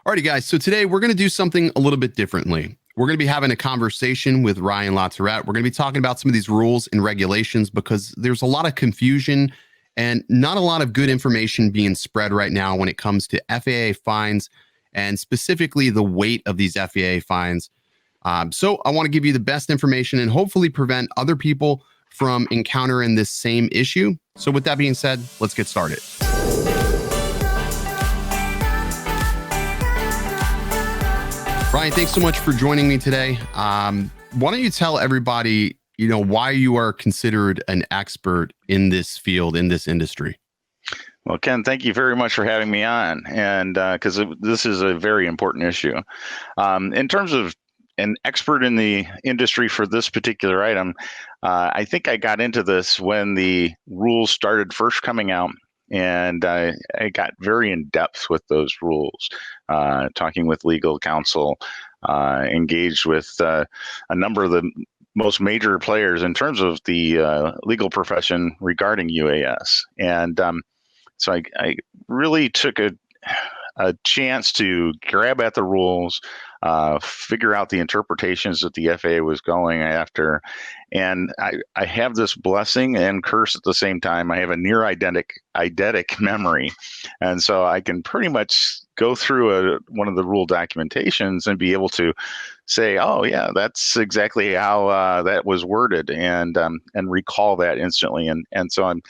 Alrighty, guys. So today we're going to do something a little bit differently. We're going to be having a conversation with Ryan LaTourette. We're going to be talking about some of these rules and regulations because there's a lot of confusion and not a lot of good information being spread right now when it comes to FAA fines and specifically the weight of these FAA fines. So I want to give you the best information and hopefully prevent other people from encountering this same issue. So with that being said, let's get started. Ryan, thanks so much for joining me today. Why don't you tell everybody, why you are considered an expert in this field, in this industry? Well, Ken, thank you very much for having me on, and because this is a very important issue. In terms of an expert in the industry for this particular item, I think I got into this when the rules started first coming out. And I got very in depth with those rules, talking with legal counsel, engaged with a number of the most major players in terms of the legal profession regarding UAS. And so I really took a chance to grab at the rules, figure out the interpretations that the FAA was going after. And I have this blessing and curse at the same time. I have a near eidetic memory. And so I can pretty much go through one of the rule documentations and be able to say, oh, yeah, that's exactly how that was worded, and recall that instantly. And so I'm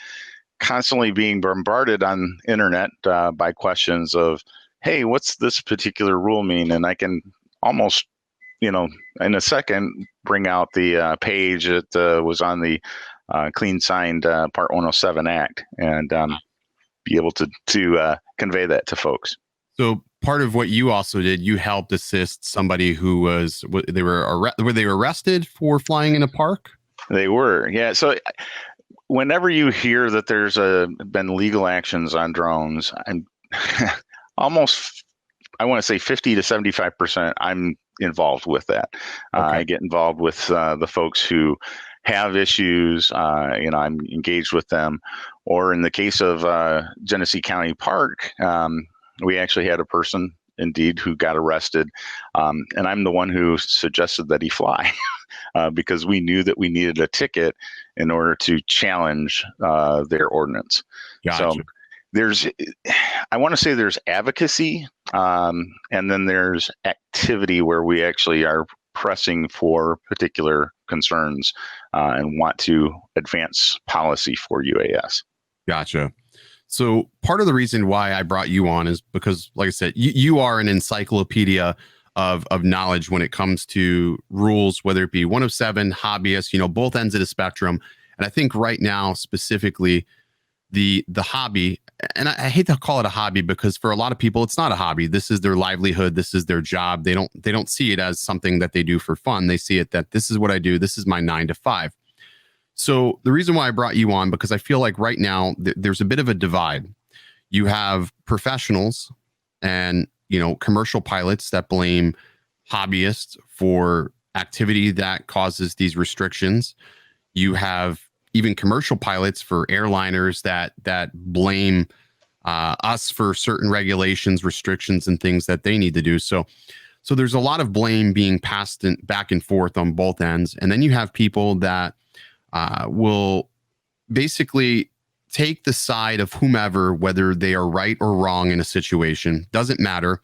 constantly being bombarded on internet by questions of, hey, what's this particular rule mean? And I can almost, in a second, bring out the page that was on the clean signed Part 107 Act and be able to convey that to folks. So part of what you also did, you helped assist somebody who were they arrested for flying in a park? They were, yeah. So whenever you hear that there's been legal actions on drones, I'm almost, I want to say 50 to 75%, I'm involved with that. Okay. I get involved with the folks who have issues, I'm engaged with them. Or in the case of Genesee County Park, we actually had a person indeed who got arrested. And I'm the one who suggested that he fly because we knew that we needed a ticket in order to challenge their ordinance. Gotcha. So I want to say there's advocacy, and then there's activity where we actually are pressing for particular concerns and want to advance policy for UAS. Gotcha. So part of the reason why I brought you on is because, like I said, you are an encyclopedia of knowledge when it comes to rules, whether it be 107, hobbyists, both ends of the spectrum. And I think right now, specifically, the hobby, and I hate to call it a hobby because for a lot of people, it's not a hobby. This is their livelihood. This is their job. They don't see it as something that they do for fun. They see it that this is what I do. This is my 9 to 5. So the reason why I brought you on, because I feel like right now there's a bit of a divide. You have professionals and, commercial pilots that blame hobbyists for activity that causes these restrictions. You have even commercial pilots for airliners that blame us for certain regulations, restrictions, and things that they need to do. So there's a lot of blame being passed back and forth on both ends. And then you have people that will basically take the side of whomever, whether they are right or wrong in a situation, doesn't matter,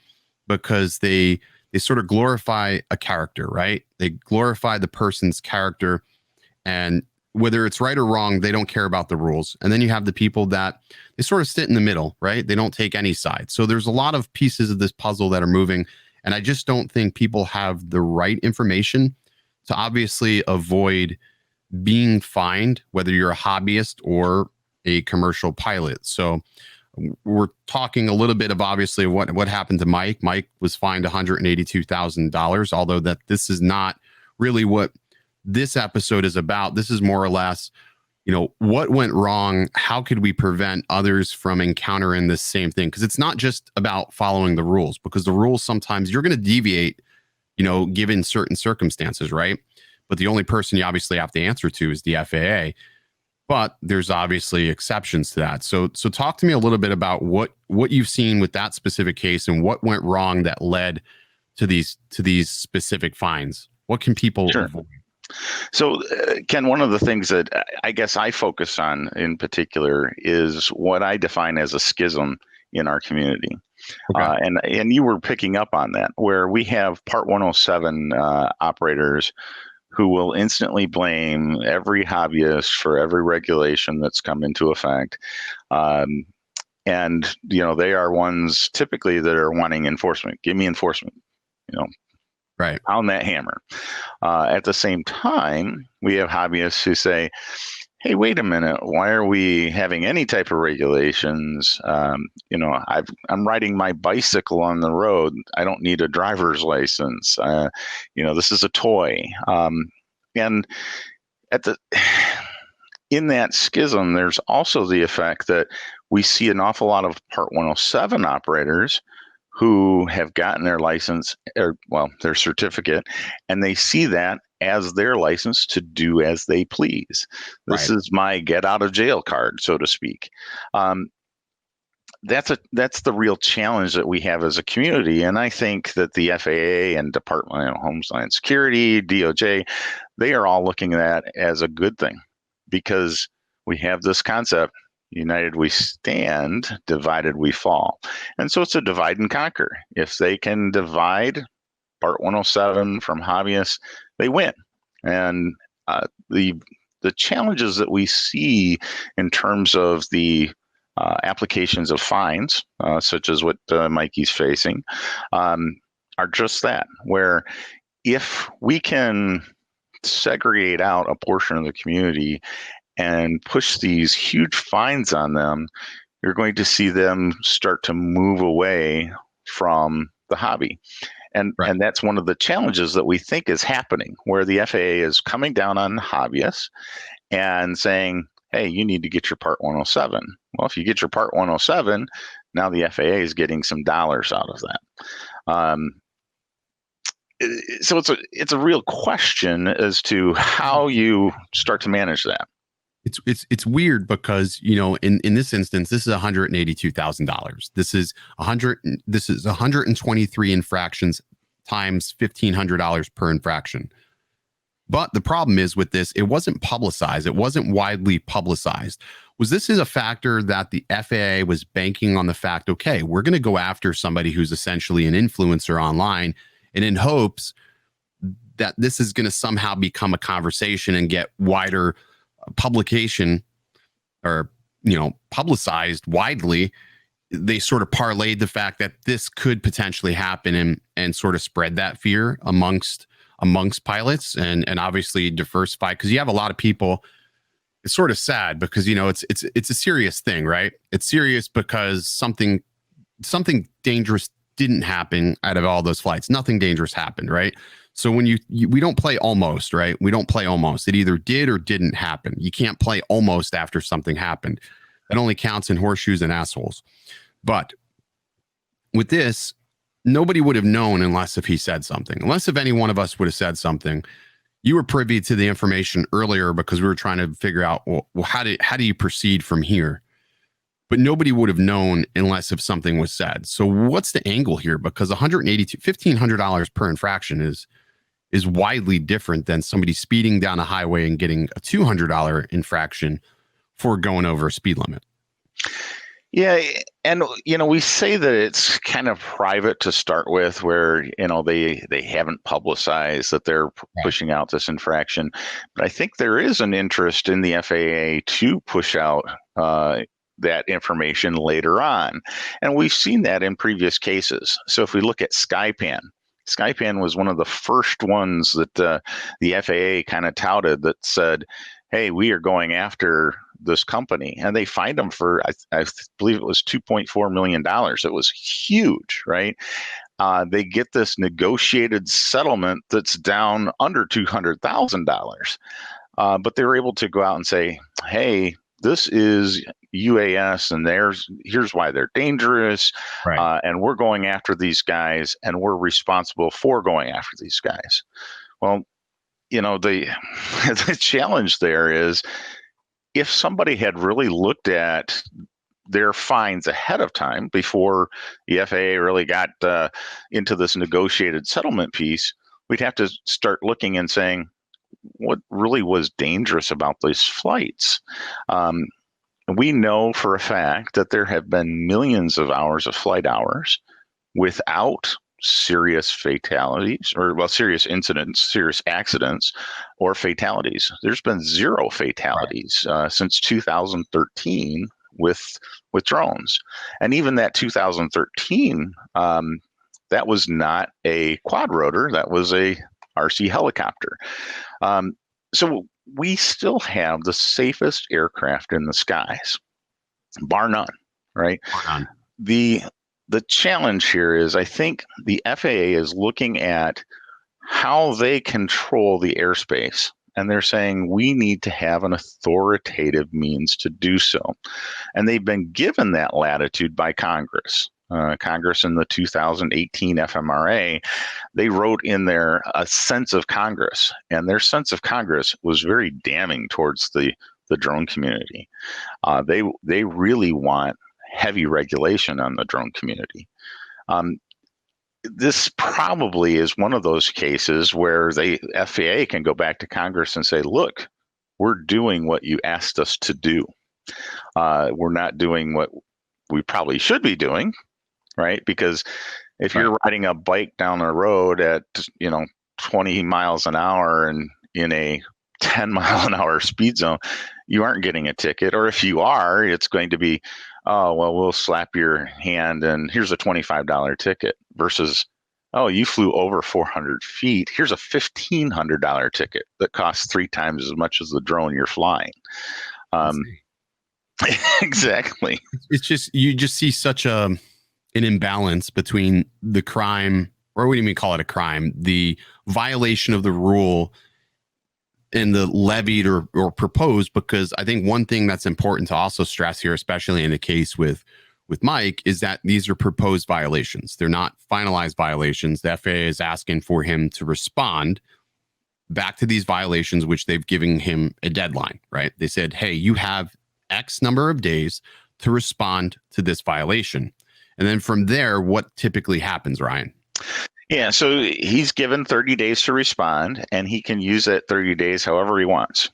because they sort of glorify a character, right? They glorify the person's character, and whether it's right or wrong, they don't care about the rules. And then you have the people that they sort of sit in the middle, right? They don't take any side. So there's a lot of pieces of this puzzle that are moving, and I just don't think people have the right information to obviously avoid being fined, whether you're a hobbyist or a commercial pilot. So we're talking a little bit of obviously what happened to Mike. Mike was fined $182,000, although that this is not really what this episode is about. This is more or less, what went wrong? How could we prevent others from encountering this same thing? Because it's not just about following the rules, because the rules, sometimes you're going to deviate, given certain circumstances, right? But the only person you obviously have to answer to is the FAA. but there's obviously exceptions to that. So talk to me a little bit about what you've seen with that specific case and what went wrong that led to these specific fines. What can people avoid? So, Ken, one of the things that I guess I focus on in particular is what I define as a schism in our community. Okay. And you were picking up on that, where we have Part 107 operators who will instantly blame every hobbyist for every regulation that's come into effect. And, they are ones typically that are wanting enforcement. Give me enforcement, right. Pound that hammer. At the same time, we have hobbyists who say, hey, wait a minute, why are we having any type of regulations? I'm riding my bicycle on the road. I don't need a driver's license. This is a toy. And in that schism, there's also the effect that we see an awful lot of Part 107 operators who have gotten their license, their certificate, and they see that as their license to do as they please. This is my get out of jail card, so to speak. That's the real challenge that we have as a community. And I think that the FAA and Department of Homeland Security, DOJ, they are all looking at that as a good thing, because we have this concept: united we stand, divided we fall. And so it's a divide and conquer. If they can divide Part 107 from hobbyists, they win. And the challenges that we see in terms of the applications of fines, such as what Mikey's facing, are just that, where if we can segregate out a portion of the community and push these huge fines on them, you're going to see them start to move away from the hobby. And that's one of the challenges that we think is happening, where the FAA is coming down on hobbyists and saying, hey, you need to get your Part 107. Well, if you get your Part 107, now the FAA is getting some dollars out of that. So it's a real question as to how you start to manage that. It's weird because, in this instance, this is $182,000. This is 123 infractions times $1,500 per infraction. But the problem is with this, it wasn't publicized. It wasn't widely publicized. This is a factor that the FAA was banking on the fact, okay, we're going to go after somebody who's essentially an influencer online, and in hopes that this is going to somehow become a conversation and get wider publication, or publicized widely. They sort of parlayed the fact that this could potentially happen and sort of spread that fear amongst pilots and obviously diversify, because you have a lot of people. It's sort of sad because it's a serious thing, right? It's serious because something dangerous didn't happen out of all those flights. Nothing dangerous happened, right? So when we don't play almost, right? We don't play almost. It either did or didn't happen. You can't play almost after something happened. That only counts in horseshoes and assholes. But with this, nobody would have known unless if he said something. Unless if any one of us would have said something. You were privy to the information earlier because we were trying to figure out, well, how do you proceed from here? But nobody would have known unless if something was said. So what's the angle here? Because $1,500 per infraction is widely different than somebody speeding down a highway and getting a $200 infraction for going over a speed limit. Yeah, and we say that it's kind of private to start with, where they haven't publicized that they're pushing out this infraction, but I think there is an interest in the FAA to push out that information later on, and we've seen that in previous cases. So if we look at Skypan was one of the first ones that the FAA kind of touted, that said, hey, we are going after this company, and they fined them for, I believe it was $2.4 million. It was huge, right? They get this negotiated settlement that's down under $200,000, but they were able to go out and say, hey, this is UAS, and here's why they're dangerous, right. And we're going after these guys, and we're responsible for going after these guys. Well, the challenge there is, if somebody had really looked at their fines ahead of time before the FAA really got into this negotiated settlement piece, we'd have to start looking and saying, what really was dangerous about these flights? We know for a fact that there have been millions of hours of flight hours without serious fatalities or serious incidents, serious accidents or fatalities. There's been zero fatalities since 2013 with drones. And even that 2013, that was not a quad rotor, that was a RC helicopter. So we still have the safest aircraft in the skies, bar none, right? Bar none. The challenge here is, I think the FAA is looking at how they control the airspace, and they're saying we need to have an authoritative means to do so. And they've been given that latitude by Congress. Congress in the 2018 FMRA, they wrote in there a sense of Congress, and their sense of Congress was very damning towards the drone community. They really want heavy regulation on the drone community. This probably is one of those cases where the FAA can go back to Congress and say, look, we're doing what you asked us to do. We're not doing what we probably should be doing, right? Because if you're riding a bike down the road at 20 miles an hour and in a 10 mile an hour speed zone, you aren't getting a ticket. Or if you are, it's going to be, oh, well, we'll slap your hand and here's a $25 ticket versus, oh, you flew over 400 feet. Here's a $1,500 ticket that costs 3 times as much as the drone you're flying. Exactly. It's just, you just see such an imbalance between the crime, or what do you mean call it a crime, the violation of the rule and the levied or proposed. Because I think one thing that's important to also stress here, especially in the case with Mike, is that these are proposed violations. They're not finalized violations. The FAA is asking for him to respond back to these violations, which they've given him a deadline, right? They said, hey, you have X number of days to respond to this violation. And then from there, what typically happens, Ryan? Yeah, so he's given 30 days to respond, and he can use that 30 days however he wants.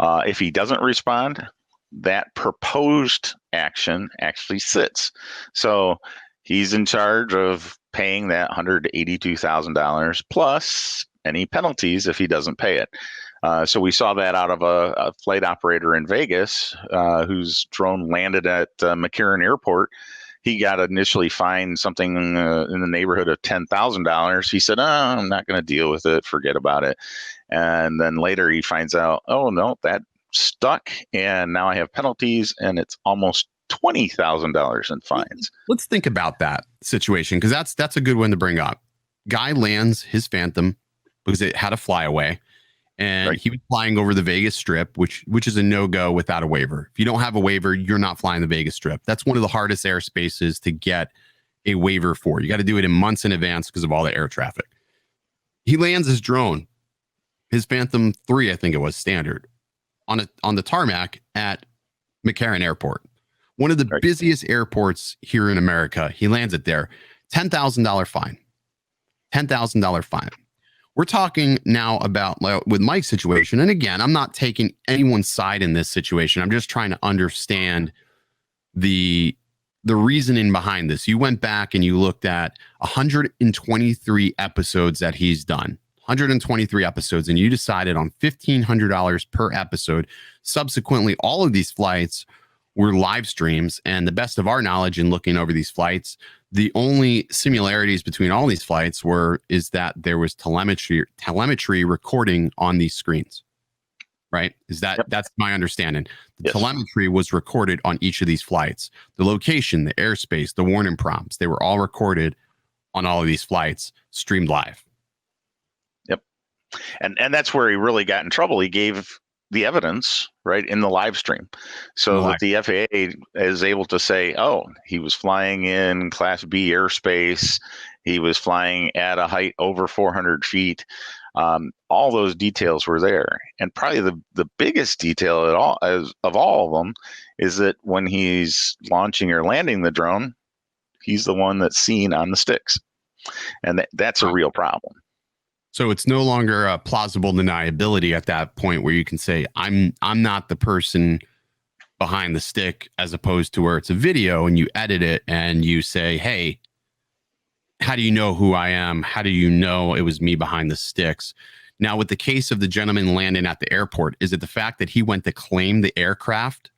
If he doesn't respond, that proposed action actually sits. So he's in charge of paying that $182,000 plus any penalties if he doesn't pay it. So we saw that out of a flight operator in Vegas whose drone landed at McCarran Airport. He got initially fined something in the neighborhood of $10,000. He said, I'm not going to deal with it. Forget about it. And then later he finds out, oh, no, that stuck. And now I have penalties, and it's almost $20,000 in fines. Let's think about that situation, because that's a good one to bring up. Guy lands his Phantom because it had a flyaway. And he was flying over the Vegas Strip, which is a no-go without a waiver. If you don't have a waiver, you're not flying the Vegas Strip. That's one of the hardest airspaces to get a waiver for. You got to do it in months in advance because of all the air traffic. He lands his drone, his Phantom 3, I think it was, standard, on the tarmac at McCarran Airport, one of the busiest airports here in America. He lands it there. $10,000 fine. $10,000 fine. We're talking now about, with Mike's situation, and again, I'm not taking anyone's side in this situation. I'm just trying to understand the reasoning behind this. You went back and you looked at 123 episodes that he's done, 123 episodes, and you decided on $1,500 per episode. Subsequently, all of these flights were live streams, and the best of our knowledge in looking over these flights, the only similarities between all these flights is that there was telemetry recording on these screens, right? That's my understanding. The telemetry was recorded on each of these flights. The location, the airspace, the warning prompts, they were all recorded on all of these flights, streamed live. Yep. And that's where he really got in trouble. He gave the evidence right in the live stream, so that the FAA is able to say, oh, he was flying in Class B airspace, he was flying at a height over 400 feet. All those details were there. And probably the biggest detail of all of them is that when he's launching or landing the drone, he's the one that's seen on the sticks. And that's a real problem. So it's no longer a plausible deniability at that point where you can say, I'm not the person behind the stick, as opposed to where it's a video and you edit it and you say, hey, how do you know who I am? How do you know it was me behind the sticks? Now, with the case of the gentleman landing at the airport, is it the fact that he went to claim the aircraft?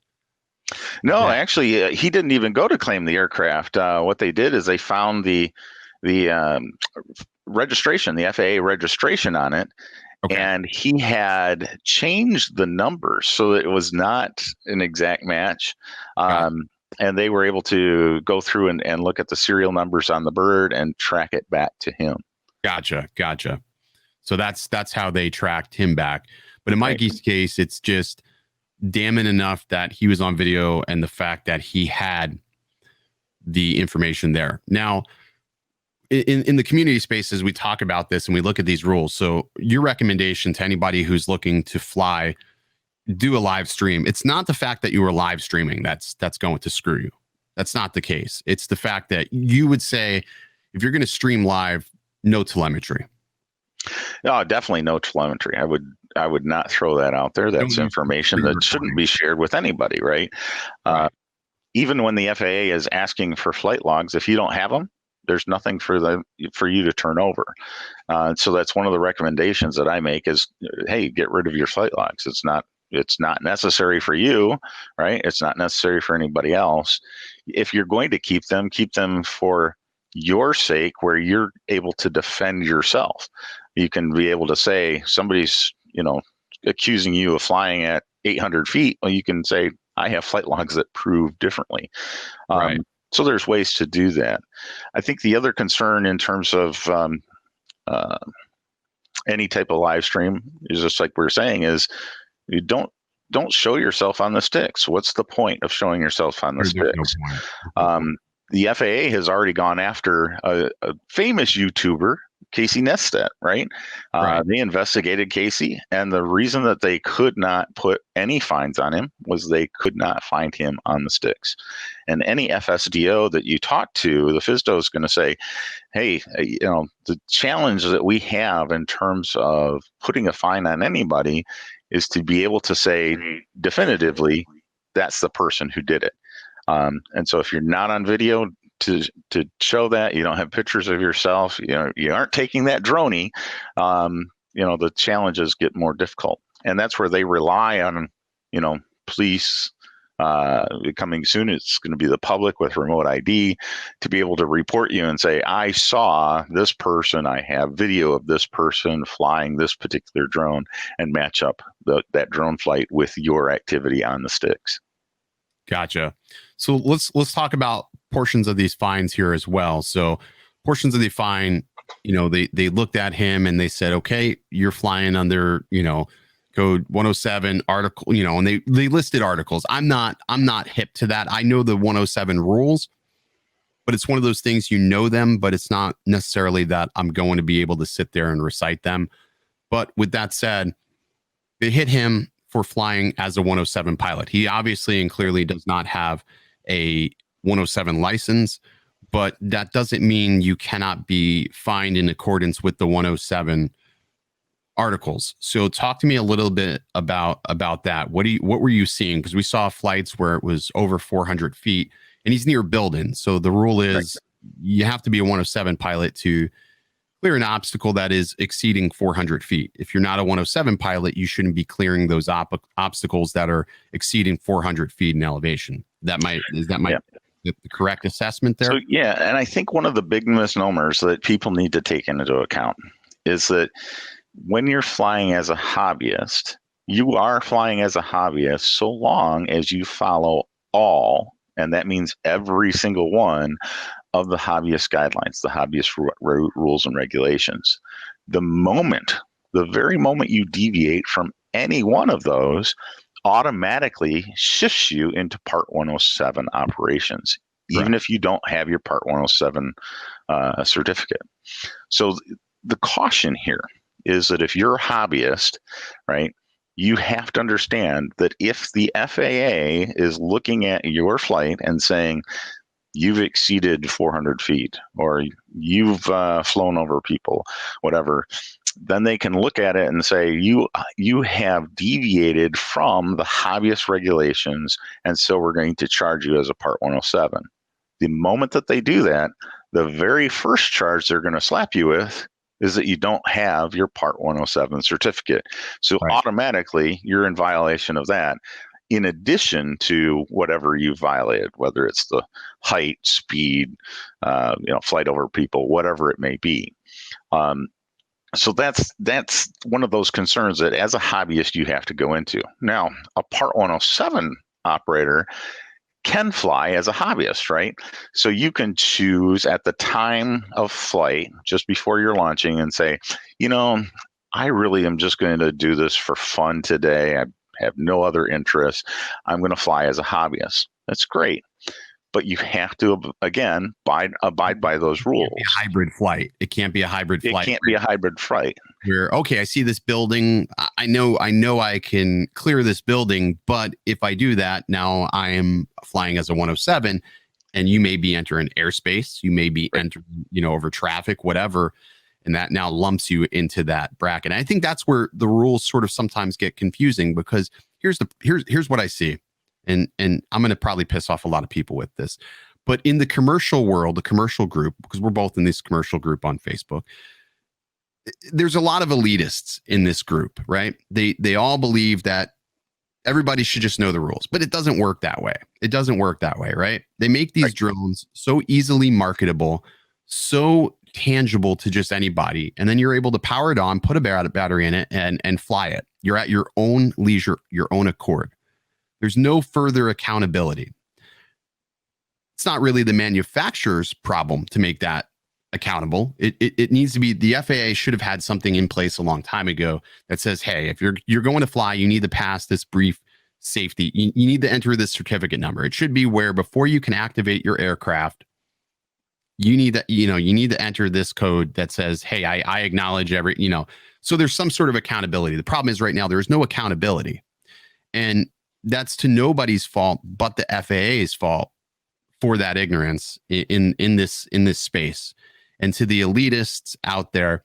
No, actually, he didn't even go to claim the aircraft. What they did is they found the registration, the FAA registration on it. Okay. And he had changed the numbers so that it was not an exact match. And they were able to go through and look at the serial numbers on the bird and track it back to him. Gotcha. So that's how they tracked him back. But in Mikey's case, it's just damning enough that he was on video and the fact that he had the information there. Now, in the community spaces, we talk about this and we look at these rules. So your recommendation to anybody who's looking to fly, do a live stream. It's not the fact that you were live streaming that's going to screw you. That's not the case. It's the fact that you would say, if you're going to stream live, no telemetry. No, definitely no telemetry. I would not throw that out there. That's information that shouldn't be shared with anybody, right? Even when the FAA is asking for flight logs, if you don't have them, there's nothing for you to turn over. So that's one of the recommendations that I make is, hey, get rid of your flight logs. It's not necessary for you, right? It's not necessary for anybody else. If you're going to keep them for your sake, where you're able to defend yourself. You can be able to say somebody's, accusing you of flying at 800 feet. Well, you can say, I have flight logs that prove differently. Right. So there's ways to do that. I think the other concern in terms of any type of live stream is just like we're saying is you don't show yourself on the sticks. What's the point of showing yourself on the sticks? The FAA has already gone after a famous YouTuber, Casey Neistat, right? They investigated Casey, and the reason that they could not put any fines on him was they could not find him on the sticks. And any FSDO that you talk to, the FSDO is going to say, hey, the challenge that we have in terms of putting a fine on anybody is to be able to say definitively, that's the person who did it. And so if you're not on video to show that, you don't have pictures of yourself, you aren't taking that droney, the challenges get more difficult. And that's where they rely on, police coming soon. It's going to be the public with remote ID to be able to report you and say, I saw this person, I have video of this person flying this particular drone, and match up that drone flight with your activity on the sticks. Gotcha. So let's talk about portions of these fines here as well. So portions of the fine, they looked at him and they said, okay, you're flying under, code 107 article, and they listed articles. I'm not hip to that. I know the 107 rules, but it's one of those things, them, but it's not necessarily that I'm going to be able to sit there and recite them. But with that said, they hit him for flying as a 107 pilot. He obviously and clearly does not have a 107 license, but that doesn't mean you cannot be fined in accordance with the 107 articles. So talk to me a little bit about that. What were you seeing? Because we saw flights where it was over 400 feet and he's near building. So the rule is you have to be a 107 pilot to clear an obstacle that is exceeding 400 feet. If you're not a 107 pilot, you shouldn't be clearing those obstacles that are exceeding 400 feet in elevation. Is that the correct assessment there? So, yeah. And I think one of the big misnomers that people need to take into account is that when you're flying as a hobbyist, you are flying as a hobbyist so long as you follow all, and that means every single one of the hobbyist guidelines, the hobbyist rules and regulations. The very moment you deviate from any one of those, automatically shifts you into Part 107 operations, even if you don't have your Part 107 certificate. So the caution here is that if you're a hobbyist, right, you have to understand that if the FAA is looking at your flight and saying, you've exceeded 400 feet or you've flown over people, whatever, then they can look at it and say, you have deviated from the hobbyist regulations, and so we're going to charge you as a Part 107. The moment that they do that, the very first charge they're going to slap you with is that you don't have your Part 107 certificate. So automatically, you're in violation of that, in addition to whatever you violated, whether it's the height, speed, flight over people, whatever it may be. So that's one of those concerns that as a hobbyist you have to go into. Now, a Part 107 operator can fly as a hobbyist, right? So you can choose at the time of flight, just before you're launching, and say, I really am just going to do this for fun today. I have no other interest. I'm going to fly as a hobbyist. That's great. But you have to, again, abide by those rules. It can't be a hybrid flight. It can't be a hybrid flight. It can't be a hybrid flight. Where, okay, I see this building. I know I can clear this building, but if I do that, now I am flying as a 107, and you may be entering airspace. You may be entering, over traffic, whatever. And that now lumps you into that bracket. And I think that's where the rules sort of sometimes get confusing, because here's what I see. And I'm going to probably piss off a lot of people with this, but in the commercial world, the commercial group, because we're both in this commercial group on Facebook, there's a lot of elitists in this group, right? They all believe that everybody should just know the rules, but it doesn't work that way. It doesn't work that way, right? They make these drones so easily marketable, so tangible to just anybody, and then you're able to power it on, put a battery in it, and fly it. You're at your own leisure, your own accord. There's no further accountability. It's not really the manufacturer's problem to make that accountable. It needs to be, the FAA should have had something in place a long time ago that says, hey, if you're going to fly, you need to pass this brief safety. You need to enter this certificate number. It should be where before you can activate your aircraft, you need to enter this code that says, hey, I acknowledge so there's some sort of accountability. The problem is right now there is no accountability. And that's to nobody's fault but the FAA's fault for that ignorance in this space. And to the elitists out there,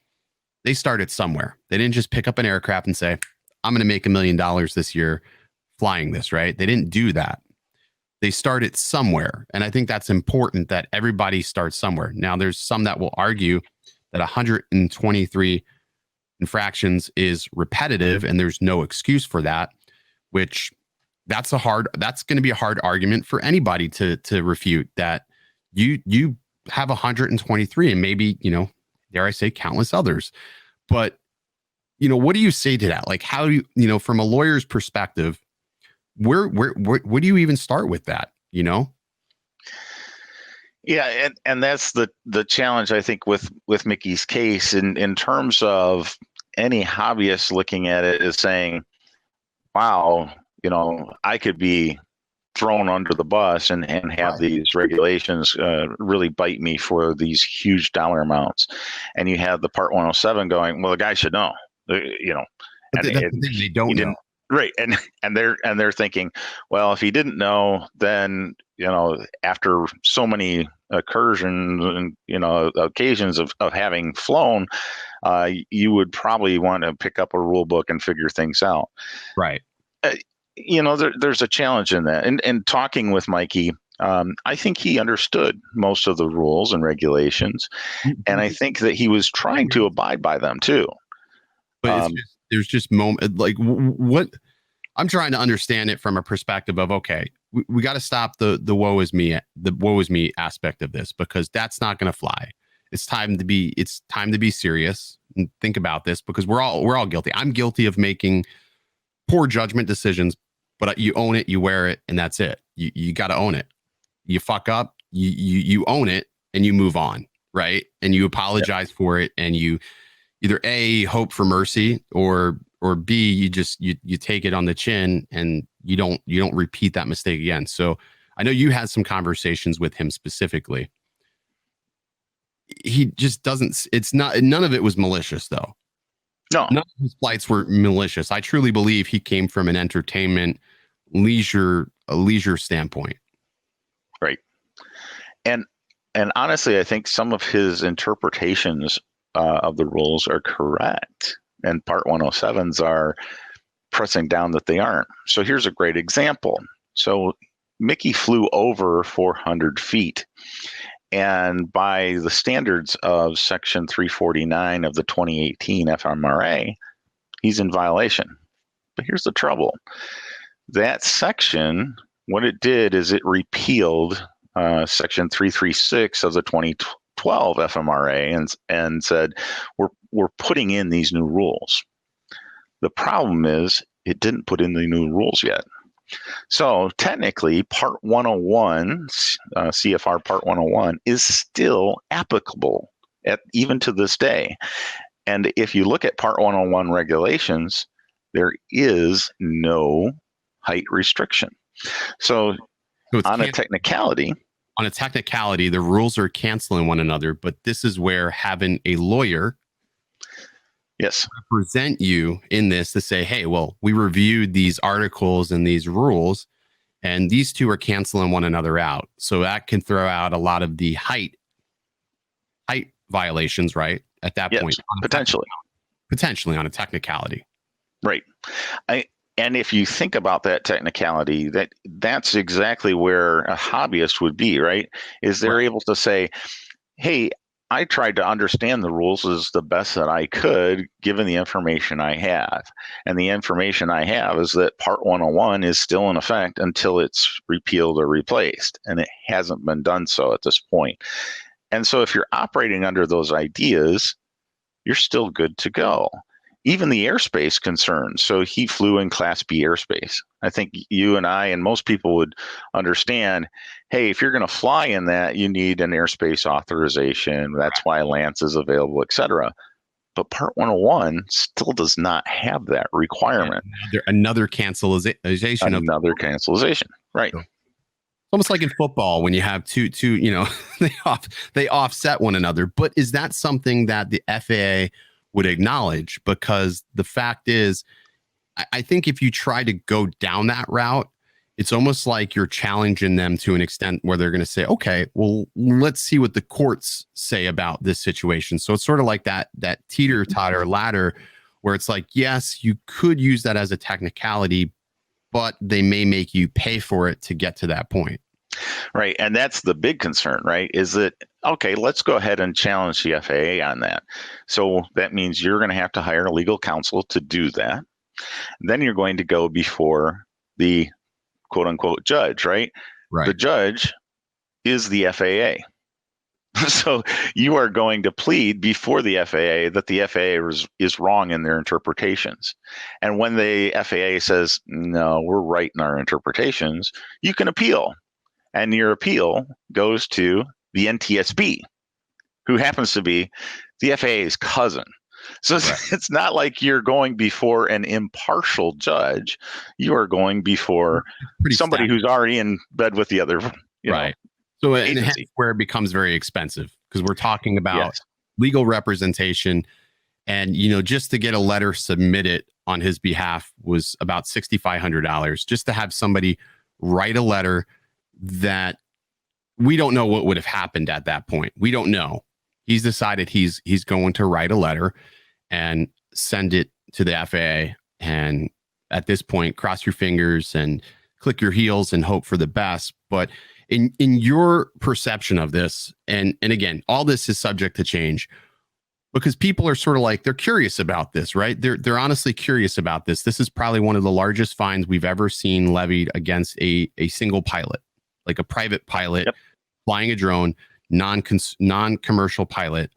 they started somewhere. They didn't just pick up an aircraft and say, I'm going to make $1 million this year flying this, right? They didn't do that. They started somewhere. And I think that's important, that everybody starts somewhere. Now, there's some that will argue that 123 infractions is repetitive and there's no excuse for that, which that's going to be a hard argument for anybody to refute, that you have 123 and maybe, dare I say, countless others. But, what do you say to that? Like, how do you, from a lawyer's perspective, where do you even start with that? Yeah, and that's the challenge, I think, with Mickey's case in terms of any hobbyist looking at it is saying, wow, I could be thrown under the bus and have these regulations really bite me for these huge dollar amounts. And you have the Part 107 going, well, the guy should know, But that's the thing, they don't know. Right. And they're thinking, well, if he didn't know, then, after so many incursions and, occasions of having flown, you would probably want to pick up a rule book and figure things out. Right. There's a challenge in that. And talking with Mikey, I think he understood most of the rules and regulations. And I think that he was trying to abide by them too. But there's just like what I'm trying to understand it from a perspective of, okay, we got to stop the woe is me aspect of this, because that's not going to fly. It's time to be serious and think about this, because we're all guilty. I'm guilty of making poor judgment decisions, but you own it, you wear it, and that's it. You got to own it. You fuck up, you own it, and you move on, right? And you apologize for it, and you either A, hope for mercy, or B, you take it on the chin and you don't repeat that mistake again. So I know you had some conversations with him specifically. He just doesn't. None of it was malicious though. No. None of his flights were malicious. I truly believe he came from an entertainment, leisure standpoint. Right. And honestly, I think some of his interpretations of the rules are correct, and Part 107s are pressing down that they aren't. So here's a great example. So Mickey flew over 400 feet. And by the standards of Section 349 of the 2018 FMRA, he's in violation. But here's the trouble. That section, what it did is it repealed Section 336 of the 2012 FMRA and said, we're putting in these new rules. The problem is it didn't put in the new rules yet. So technically, Part 101, CFR Part 101, is still applicable even to this day. And if you look at Part 101 regulations, there is no height restriction. So on a technicality, the rules are canceling one another. But this is where having a lawyer represent you in this to say, hey, well, we reviewed these articles and these rules, and these two are canceling one another out. So that can throw out a lot of the height violations, right? At that point, potentially on a technicality. Right. And if you think about that technicality, that's exactly where a hobbyist would be, right? Is they're able to say, hey, I tried to understand the rules as the best that I could, given the information I have. And the information I have is that Part 101 is still in effect until it's repealed or replaced. And it hasn't been done so at this point. And so if you're operating under those ideas, you're still good to go. Even the airspace concerns. So he flew in Class B airspace. I think you and I and most people would understand, hey, if you're going to fly in that, you need an airspace authorization. That's why Lance is available, et cetera. But Part 101 still does not have that requirement. Another cancelization. Another cancelization. Right. So, almost like in football when you have two, they offset one another. But is that something that the FAA would acknowledge? Because the fact is, I think if you try to go down that route, it's almost like you're challenging them to an extent where they're going to say, okay, well, let's see what the courts say about this situation. So it's sort of like that teeter-totter ladder where it's like, yes, you could use that as a technicality, but they may make you pay for it to get to that point. Right. And that's the big concern, right? Is that, okay, let's go ahead and challenge the FAA on that. So that means you're going to have to hire a legal counsel to do that. Then you're going to go before the quote unquote judge, right? The judge is the FAA. So you are going to plead before the FAA that the FAA is wrong in their interpretations. And when the FAA says, no, we're right in our interpretations, you can appeal. And your appeal goes to the NTSB, who happens to be the FAA's cousin. So it's not like you're going before an impartial judge. You are going before somebody who's already in bed with the other. So and hence where it becomes very expensive, because we're talking about legal representation. And, just to get a letter submitted on his behalf was about $6,500 just to have somebody write a letter that we don't know what would have happened at that point. We don't know. He's decided he's going to write a letter and send it to the FAA. And at this point, cross your fingers and click your heels and hope for the best. But in your perception of this, and again, all this is subject to change, because people are sort of like, they're curious about this, right? They're honestly curious about this. This is probably one of the largest fines we've ever seen levied against a single pilot, like a private pilot flying a drone, non-commercial pilot.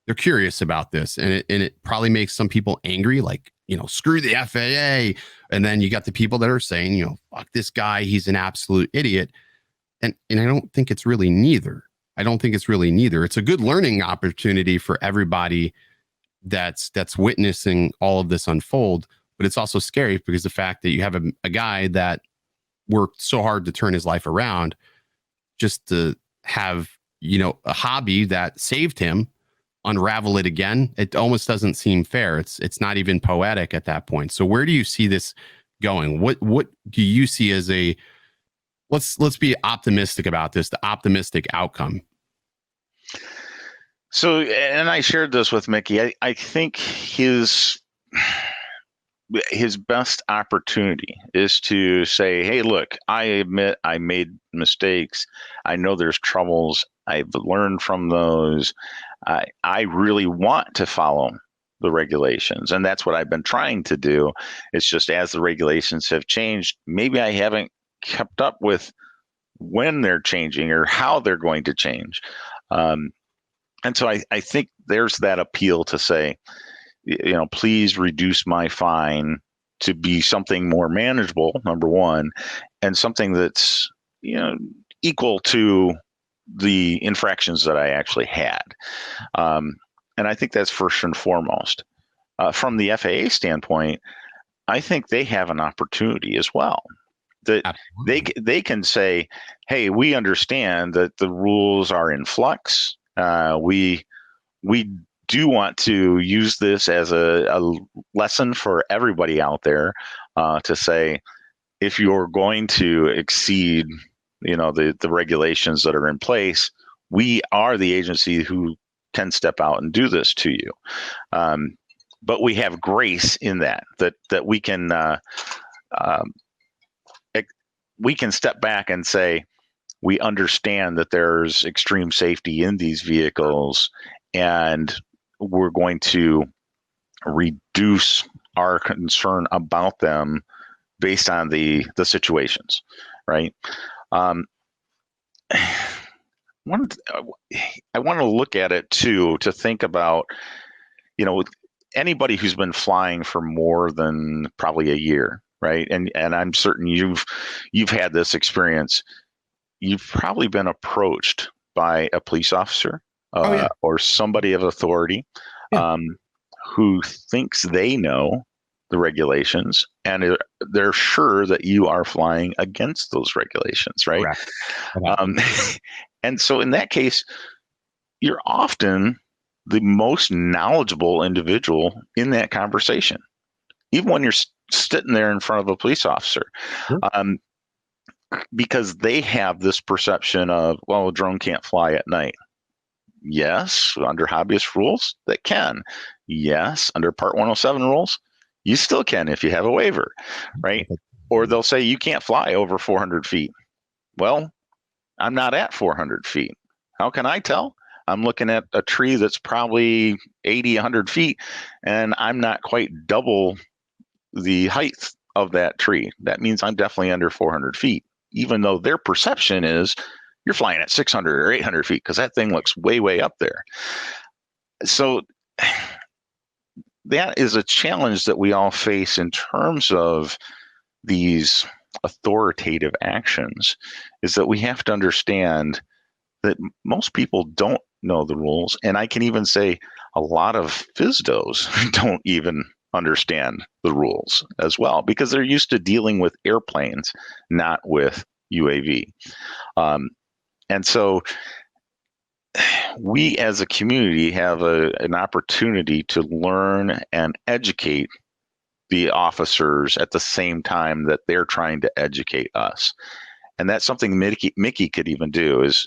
They're curious about this, and it probably makes some people angry, like, screw the FAA. And then you got the people that are saying, fuck this guy, he's an absolute idiot. And I don't think it's really neither. It's a good learning opportunity for everybody that's witnessing all of this unfold. But it's also scary because the fact that you have a guy that worked so hard to turn his life around just to have, a hobby that saved him unravel it again, it almost doesn't seem fair. It's not even poetic at that point. So where do you see this going? What do you see as a, let's be optimistic about this, the optimistic outcome? So, and I shared this with Mickey. I think his best opportunity is to say, hey, look, I admit I made mistakes. I know there's troubles. I've learned from those. I really want to follow the regulations. And that's what I've been trying to do. It's just as the regulations have changed, maybe I haven't kept up with when they're changing or how they're going to change. And so I think there's that appeal to say, please reduce my fine to be something more manageable, number one, and something that's, equal to the infractions that I actually had. And I think that's first and foremost. From the FAA standpoint, I think they have an opportunity as well. That they can say, hey, we understand that the rules are in flux. We do want to use this as a lesson for everybody out there, to say, if you're going to exceed, the regulations that are in place, we are the agency who can step out and do this to you. But we have grace in that we can step back and say, we understand that there's extreme safety in these vehicles, and we're going to reduce our concern about them based on the situations, right? I want to look at it too, to think about, anybody who's been flying for more than probably a year, right? And I'm certain you've had this experience. You've probably been approached by a police officer or somebody of authority who thinks they know the regulations, and they're sure that you are flying against those regulations, right? And so in that case, you're often the most knowledgeable individual in that conversation, even when you're sitting there in front of a police officer. Because they have this perception of, well, a drone can't fly at night. Yes, under hobbyist rules, that can. Yes, under Part 107 rules, you still can if you have a waiver, right? Or they'll say you can't fly over 400 feet. Well, I'm not at 400 feet. How can I tell? I'm looking at a tree that's probably 80, 100 feet, and I'm not quite double the height of that tree. That means I'm definitely under 400 feet, even though their perception is you're flying at 600 or 800 feet because that thing looks way, way up there. So that is a challenge that we all face in terms of these authoritative actions, is that we have to understand that most people don't know the rules. And I can even say a lot of FSDOs don't even understand the rules as well, because they're used to dealing with airplanes, not with UAV. And so we as a community have an opportunity to learn and educate the officers at the same time that they're trying to educate us. And that's something Mickey could even do, is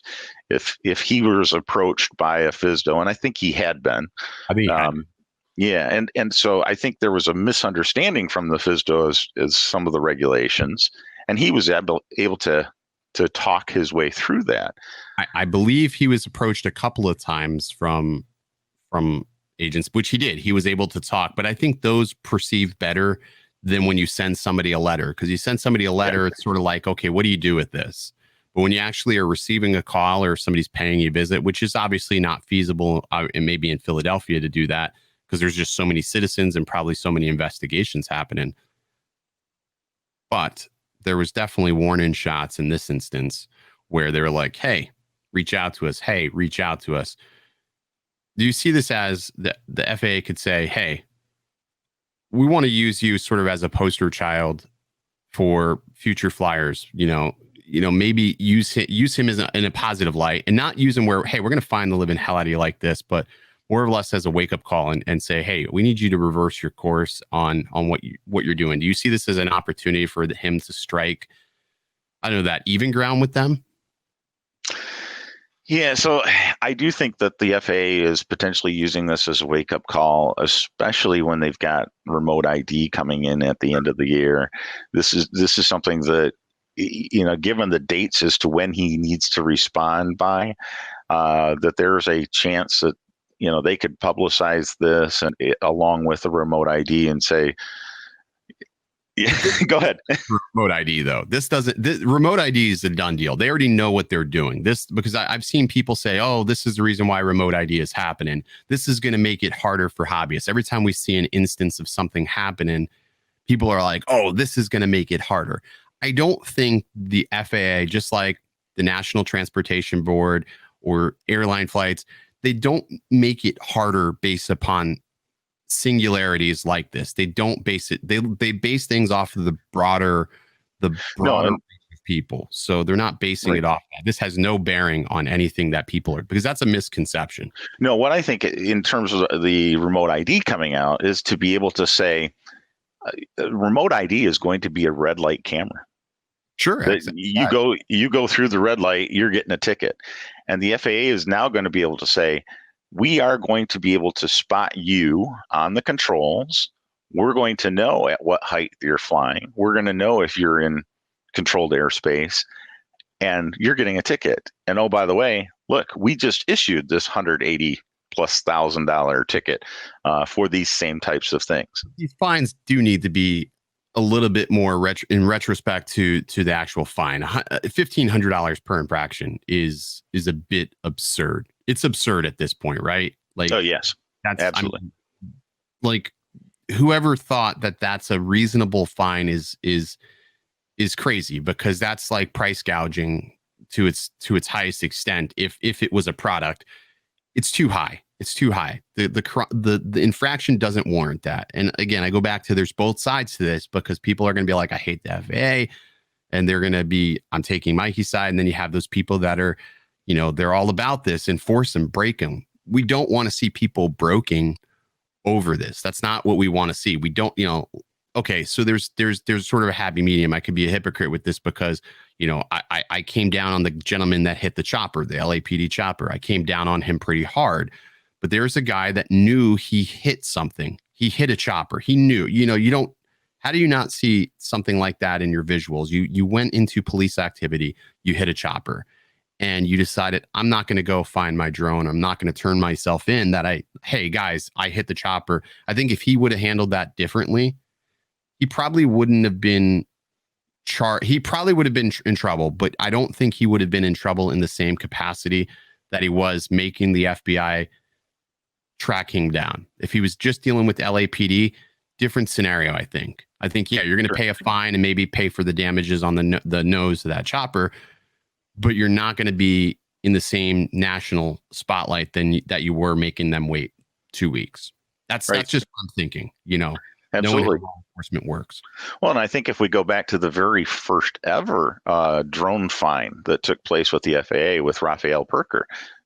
if he was approached by a FSDO, and I think he had been. Yeah, and so I think there was a misunderstanding from the FSDO as some of the regulations, and he was able to talk his way through that. I believe he was approached a couple of times from agents, which he did. He was able to talk, but I think those perceive better than when you send somebody a letter, because you send somebody a letter, it's sort of like, okay, what do you do with this? But when you actually are receiving a call or somebody's paying you a visit, which is obviously not feasible, and maybe in Philadelphia to do that, because there's just so many citizens and probably so many investigations happening. But there was definitely warning shots in this instance where they were like, hey, reach out to us. Hey, reach out to us. Do you see this as the FAA could say, hey, we want to use you sort of as a poster child for future flyers, maybe use him as in a positive light, and not use him where, hey, we're going to find the living hell out of you like this, but more or less as a wake up call and say, hey, we need you to reverse your course on what you're doing. Do you see this as an opportunity for him to strike, I don't know, that even ground with them? Yeah, so I do think that the FAA is potentially using this as a wake-up call, especially when they've got remote ID coming in at the end of the year. This is something that, given the dates as to when he needs to respond by, that there's a chance that they could publicize this and along with the remote ID and say, yeah, go ahead. Remote ID though, remote ID is a done deal. They already know what they're doing. Because I've seen people say, oh, this is the reason why remote ID is happening. This is going to make it harder for hobbyists. Every time we see an instance of something happening, people are like, oh, this is going to make it harder. I don't think the FAA, just like the National Transportation Board or airline flights, they don't make it harder based upon singularities like this. They don't base it. They base things off of the broader range of people. So they're not basing it off. This has no bearing on anything that people are, because that's a misconception. No, what I think in terms of the remote ID coming out is to be able to say, remote ID is going to be a red light camera. Sure. You go through the red light, you're getting a ticket. And the FAA is now going to be able to say, we are going to be able to spot you on the controls. We're going to know at what height you're flying. We're going to know if you're in controlled airspace, and you're getting a ticket. And oh, by the way, look, we just issued this $180,000+ ticket for these same types of things. These fines do need to be a little bit more in retrospect to the actual fine. $1,500 per infraction is a bit absurd. It's absurd at this point, right? Like, oh yes, that's absolutely. Like, whoever thought that that's a reasonable fine is crazy, because that's like price gouging to its highest extent. If it was a product, it's too high. It's too high. The infraction doesn't warrant that. And again, I go back to, there's both sides to this, because people are going to be like, I hate the FAA, and they're going to be, I'm taking Mikey's side. And then you have those people that are, they're all about this, enforce them, break them. We don't want to see people broking over this. That's not what we want to see. We don't, okay. So there's sort of a happy medium. I could be a hypocrite with this because, I came down on the gentleman that hit the chopper, the LAPD chopper. I came down on him pretty hard, but there's a guy that knew he hit something. He hit a chopper. He knew, how do you not see something like that in your visuals? You went into police activity, you hit a chopper, and you decided, I'm not going to go find my drone. I'm not going to turn myself in hey guys, I hit the chopper. I think if he would have handled that differently, he probably wouldn't have been he probably would have been in trouble, but I don't think he would have been in trouble in the same capacity that he was making the FBI track him down. If he was just dealing with LAPD, different scenario, I think, yeah, you're going to pay a fine and maybe pay for the damages on the nose of that chopper, but you're not going to be in the same national spotlight that you were making them wait 2 weeks. That's just what I'm thinking, Absolutely. Knowing how law enforcement works. Well, and I think if we go back to the very first ever drone fine that took place with the FAA with Raphael Perker,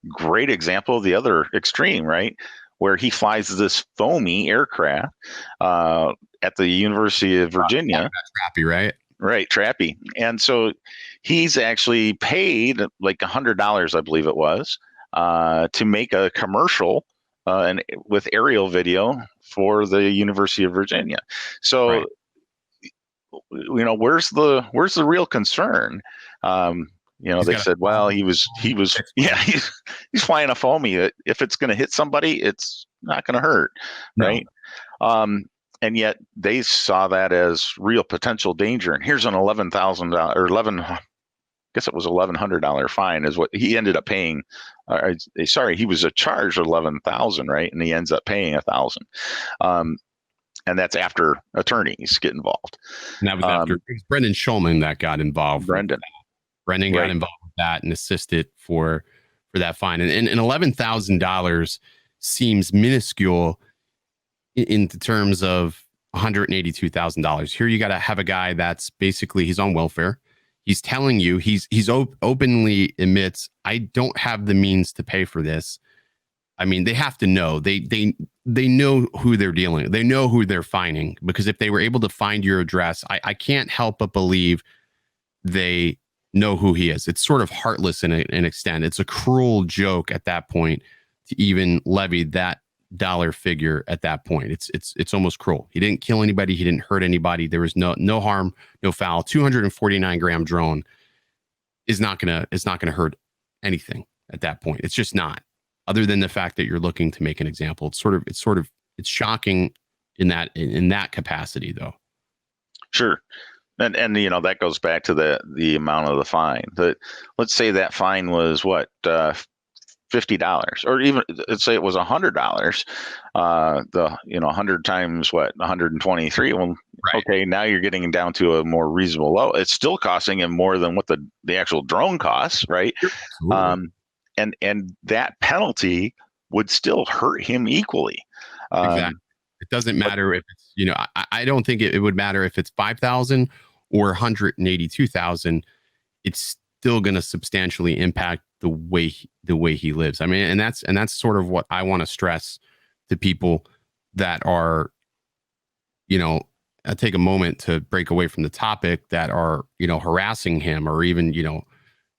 great example of the other extreme, right? Where he flies this foamy aircraft at the University of Virginia. Trappy, right? Right, Trappy. And so he's actually paid like $100, I believe it was, to make a commercial and with aerial video for the University of Virginia. So, where's the real concern? They said, well, he's flying a foamy. If it's going to hit somebody, it's not going to hurt, right? And yet they saw that as real potential danger. And here's an $11,000 or $1,100 fine is what he ended up paying. He was charged $11,000, right? And he ends up paying $1,000. And that's after attorneys get involved. And that was after it was Brendan Schulman that got involved. Brendan got involved with that and assisted for that fine. And $11,000 seems minuscule in terms of $182,000. Here you got to have a guy that's basically, he's on welfare. He's telling you, he's openly admits, I don't have the means to pay for this. I mean, they have to know. They know who they're dealing with. They know who they're finding, because if they were able to find your address, I can't help but believe they know who he is. It's sort of heartless in an extent. It's a cruel joke at that point to even levy that dollar figure at that point. It's almost cruel. He didn't kill anybody. He didn't hurt anybody. There was no harm, no foul. 249-gram drone is not gonna hurt anything at that point. It's just not. Other than the fact that you're looking to make an example, it's shocking in that capacity, though. Sure. And you know, that goes back to the amount of the fine. Let's say that fine was what, $50, or even let's say it was $100. 100 times what, 123. Well, right. Okay, now you're getting down to a more reasonable low. It's still costing him more than what the actual drone costs, right? And that penalty would still hurt him equally. Exactly. It doesn't matter if it's, you know, I don't think it would matter if it's 5,000 or 182,000. It's still going to substantially impact the way he lives. I mean, and that's sort of what I want to stress to people that are, you know, I take a moment to break away from the topic, that are, you know, harassing him, or even, you know,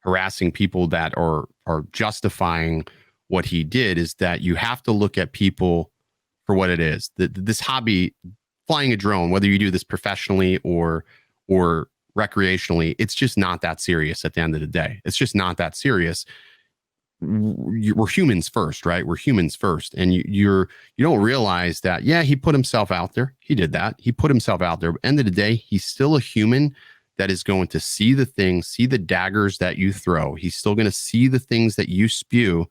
harassing people that are justifying what he did, is that you have to look at people for what it is. This hobby, flying a drone, whether you do this professionally or recreationally, it's just not that serious at the end of the day. It's just not that serious. We're humans first, right? We're humans first. And you don't realize that, yeah, he put himself out there. He did that. He put himself out there. But at the end of the day, he's still a human that is going to see the things, see the daggers that you throw. He's still going to see the things that you spew.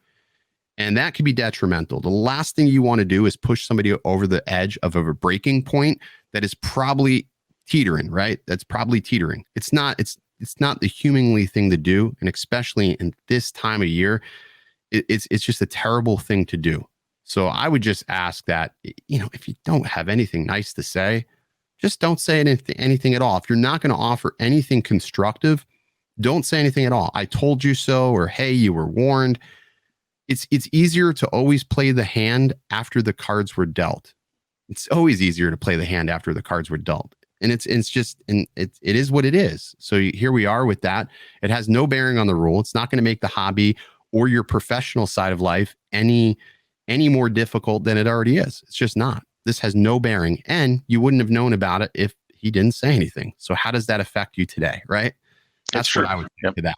And that could be detrimental. The last thing you want to do is push somebody over the edge of a breaking point that is probably teetering, right? That's probably teetering. It's not the humanly thing to do. And especially in this time of year, it's just a terrible thing to do. So I would just ask that, you know, if you don't have anything nice to say, just don't say anything at all. If you're not going to offer anything constructive, don't say anything at all. I told you so, or hey, you were warned. It's easier to always play the hand after the cards were dealt. It's always easier to play the hand after the cards were dealt. And it is what it is. So here we are with that. It has no bearing on the rule. It's not going to make the hobby or your professional side of life any more difficult than it already is. It's just not. This has no bearing, and you wouldn't have known about it if he didn't say anything. So how does that affect you today, right? That's true. What I would think to that.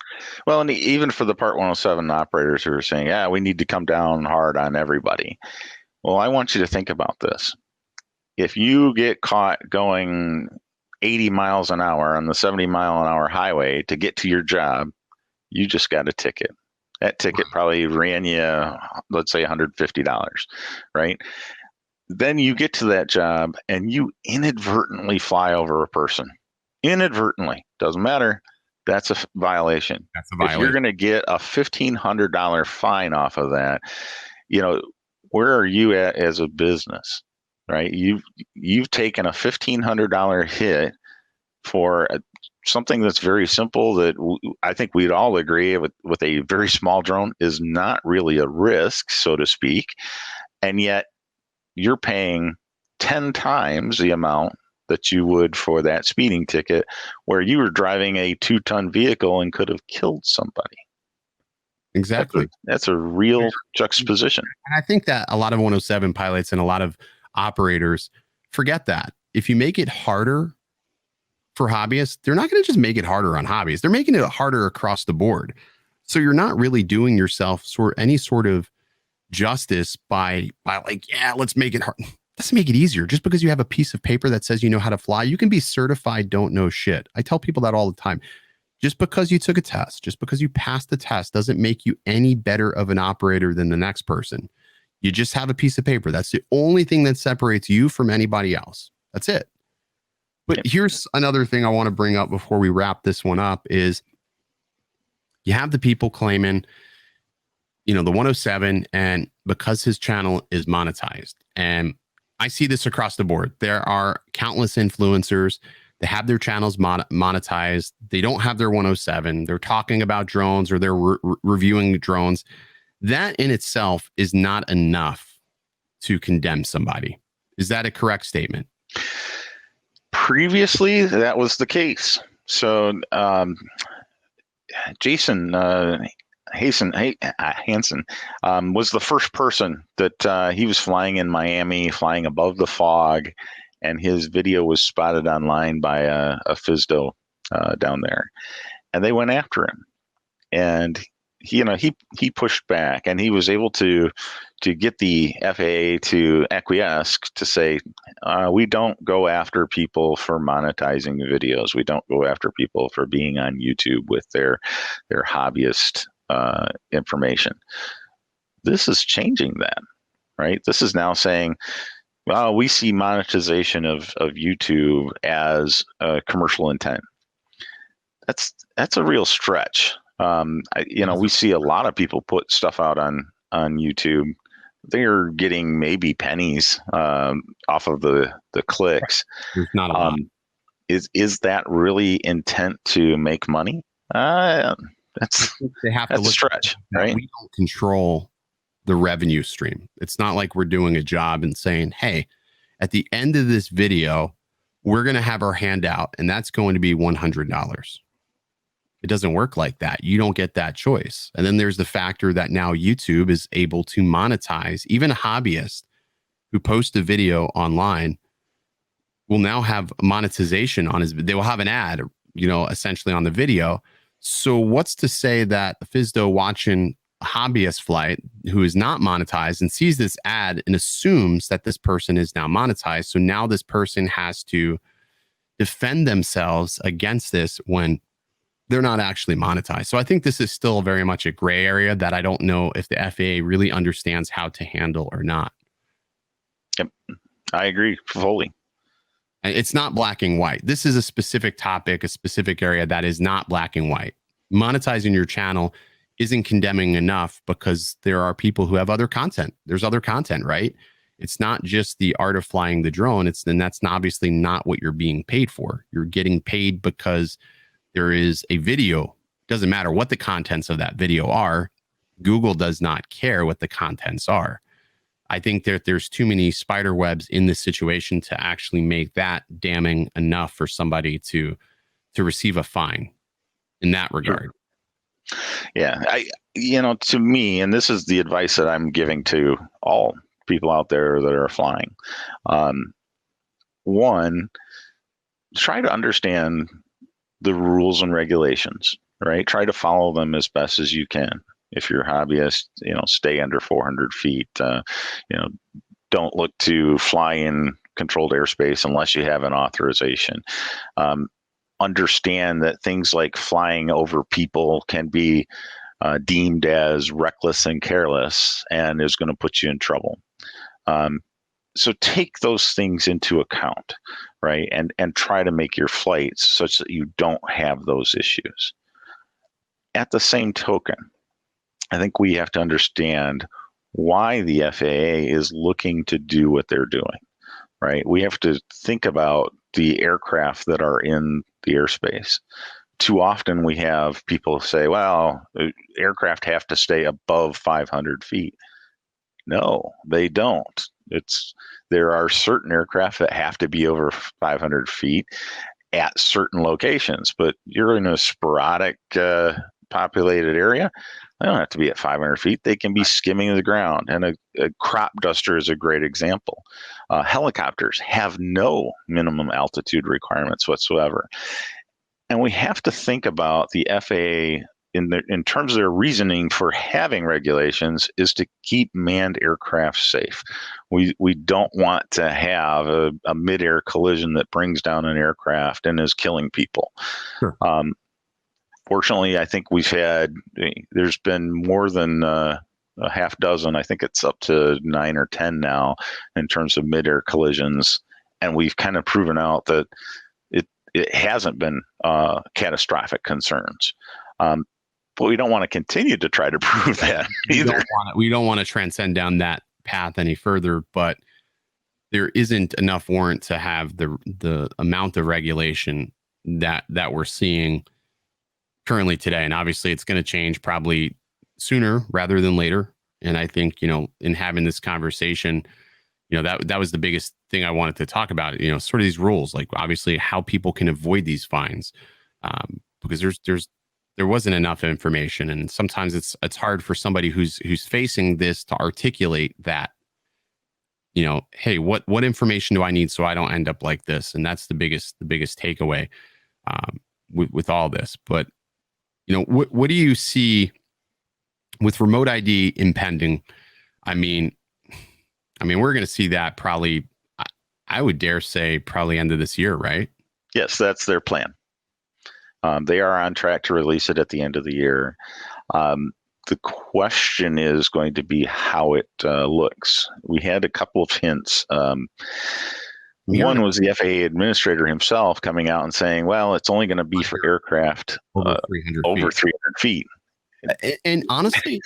Well, and even for the Part 107 operators who are saying, yeah, we need to come down hard on everybody. Well, I want you to think about this. If you get caught going 80 miles an hour on the 70-mile-an-hour highway to get to your job, you just got a ticket. That ticket probably ran you, let's say, $150, right? Then you get to that job and you inadvertently fly over a person. Inadvertently. Doesn't matter. That's a violation. That's a violation. If you're going to get a $1,500 fine off of that, you know, where are you at as a business, right? You've taken a $1,500 hit for something that's very simple, that I think we'd all agree with a very small drone is not really a risk, so to speak. And yet you're paying 10 times the amount that you would for that speeding ticket, where you were driving a 2-ton vehicle and could have killed somebody. Exactly. That's a real juxtaposition. And I think that a lot of 107 pilots and a lot of operators forget that. If you make it harder for hobbyists, they're not going to just make it harder on hobbyists. They're making it harder across the board. So you're not really doing yourself any sort of justice by like, yeah, let's make it hard. Doesn't make it easier. Just because you have a piece of paper that says you know how to fly, you can be certified don't know shit. I tell people that all the time. Just because you took a test, just because you passed the test, doesn't make you any better of an operator than the next person. You just have a piece of paper. That's the only thing that separates you from anybody else. That's it. But here's another thing I want to bring up before we wrap this one up is you have the people claiming, you know, the 107, and because his channel is monetized. And I see this across the board. There are countless influencers that have their channels monetized. They don't have their 107. They're talking about drones, or they're reviewing drones. that in itself is not enough to condemn somebody. Is that a correct statement? Previously, that was the case. So, Jason Hansen was the first person that he was flying in Miami, flying above the fog, and his video was spotted online by a FSDO down there, and they went after him, and he pushed back, and he was able to get the FAA to acquiesce to say, we don't go after people for monetizing videos. We don't go after people for being on YouTube with their hobbyist information. This is changing that, right? This is now saying, well, we see monetization of YouTube as a commercial intent. That's a real stretch. We see a lot of people put stuff out on YouTube. They're getting maybe pennies off of the clicks. There's not a lot. Is that really intent to make money? That's a stretch, right? We don't control the revenue stream. It's not like we're doing a job and saying, hey, at the end of this video, we're going to have our handout, and that's going to be $100. It doesn't work like that. You don't get that choice. And then there's the factor that now YouTube is able to monetize. Even a hobbyist who posts a video online will now have monetization on his, they will have an ad, essentially on the video. So what's to say that a FSDO watching a hobbyist flight who is not monetized and sees this ad and assumes that this person is now monetized. So now this person has to defend themselves against this when they're not actually monetized. So I think this is still very much a gray area that I don't know if the FAA really understands how to handle or not. Yep, I agree fully. It's not black and white. This is a specific topic, a specific area that is not black and white. Monetizing your channel isn't condemning enough because there are people who have other content. There's other content, right? It's not just the art of flying the drone. Then that's obviously not what you're being paid for. You're getting paid because there is a video. Doesn't matter what the contents of that video are. Google does not care what the contents are. I think that there's too many spider webs in this situation to actually make that damning enough for somebody to receive a fine in that regard. Yeah, to me, and this is the advice that I'm giving to all people out there that are flying. One, try to understand the rules and regulations, right? Try to follow them as best as you can. If you're a hobbyist, stay under 400 feet. Don't look to fly in controlled airspace unless you have an authorization. Understand that things like flying over people can be deemed as reckless and careless and is going to put you in trouble. So take those things into account, right? And try to make your flights such that you don't have those issues. At the same token, I think we have to understand why the FAA is looking to do what they're doing, right? We have to think about the aircraft that are in the airspace. Too often we have people say, well, aircraft have to stay above 500 feet. No, they don't. There are certain aircraft that have to be over 500 feet at certain locations, but you're in a sporadic populated area. They don't have to be at 500 feet. They can be skimming the ground. And a crop duster is a great example. Helicopters have no minimum altitude requirements whatsoever. And we have to think about the FAA in terms of their reasoning for having regulations is to keep manned aircraft safe. We don't want to have a mid-air collision that brings down an aircraft and is killing people. Sure. Fortunately, I think there's been more than a half dozen. I think it's up to 9 or 10 now in terms of mid-air collisions. And we've kind of proven out that it hasn't been catastrophic concerns. But we don't want to continue to try to prove that either. We don't want to transcend down that path any further, but there isn't enough warrant to have the amount of regulation that we're seeing currently today. And obviously it's going to change probably sooner rather than later. And I think, in having this conversation, that was the biggest thing I wanted to talk about, sort of these rules, like obviously how people can avoid these fines, because there wasn't enough information. And sometimes it's hard for somebody who's facing this to articulate that, hey, what information do I need so I don't end up like this? And that's the biggest takeaway with all this. But, what do you see with remote ID impending? I mean, we're going to see that probably, I would dare say, probably end of this year, right? Yes, that's their plan. They are on track to release it at the end of the year. The question is going to be how it looks. We had a couple of hints. One was the FAA administrator himself coming out and saying, well, it's only going to be for aircraft over 300 feet. And honestly,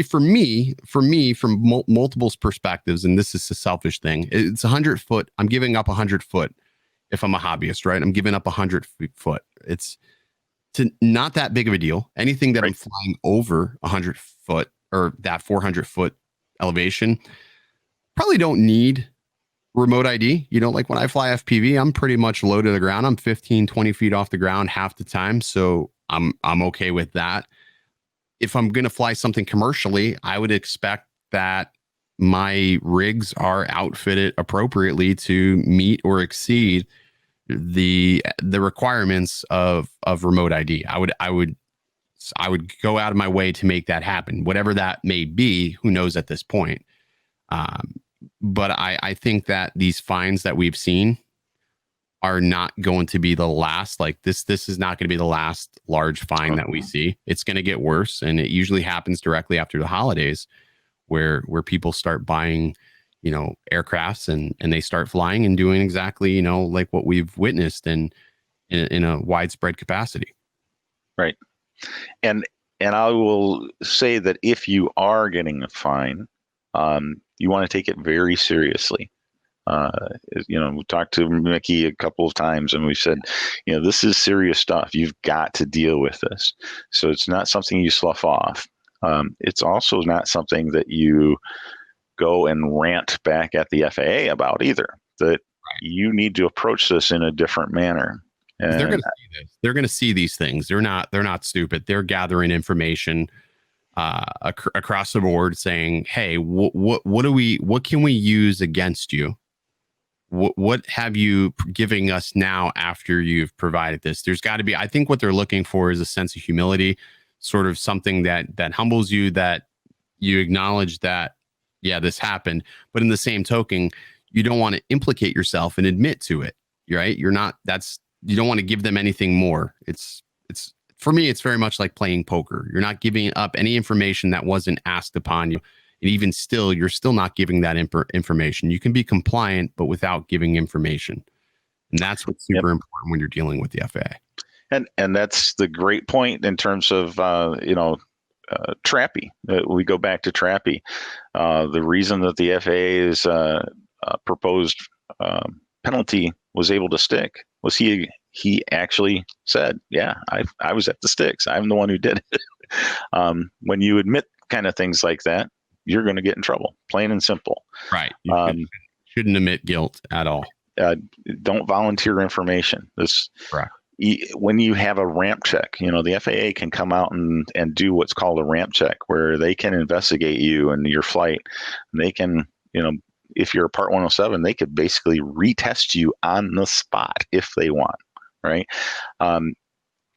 for me, from multiple perspectives, and this is a selfish thing, it's 100 foot. I'm giving up 100 foot if I'm a hobbyist, right? I'm giving up 100 foot. It's not that big of a deal. Anything that I'm flying over 100 foot or that 400 foot elevation, probably don't need remote ID. Like when I fly FPV, I'm pretty much low to the ground. I'm 15, 20 feet off the ground half the time. So I'm okay with that. If I'm going to fly something commercially, I would expect that my rigs are outfitted appropriately to meet or exceed the requirements of remote ID. I would go out of my way to make that happen, whatever that may be. Who knows at this point? But I think that these fines that we've seen are not going to be the last. Like this is not going to be the last large fine that we see. It's going to get worse, and it usually happens directly after the holidays, where people start buying, aircrafts and they start flying and doing exactly, like what we've witnessed in a widespread capacity. Right. And I will say that if you are getting a fine, you want to take it very seriously. We talked to Mickey a couple of times and we said, this is serious stuff. You've got to deal with this. So it's not something you slough off. It's also not something that you go and rant back at the FAA about either. That you need to approach this in a different manner. And they're going to see this. They're going to see these things. They're not stupid. They're gathering information across the board, saying, "Hey, what can we use against you? What have you giving us now after you've provided this?" There's got to be. I think what they're looking for is a sense of humility, sort of something that humbles you, that you acknowledge that, yeah, this happened, but in the same token, you don't want to implicate yourself and admit to it, right? You don't want to give them anything more. It's for me, it's very much like playing poker. You're not giving up any information that wasn't asked upon you. And even still, you're still not giving that information. You can be compliant, but without giving information. And that's what's super important when you're dealing with the FAA. And that's the great point in terms of, Trappy. We go back to Trappy. The reason that the FAA's proposed penalty was able to stick was he actually said, yeah, I was at the sticks. I'm the one who did it. When you admit kind of things like that, you're going to get in trouble, plain and simple. Right. You shouldn't admit guilt at all. Don't volunteer information. Correct. When you have a ramp check, the FAA can come out and do what's called a ramp check, where they can investigate you and your flight. And they can, if you're a Part 107, they could basically retest you on the spot if they want, right?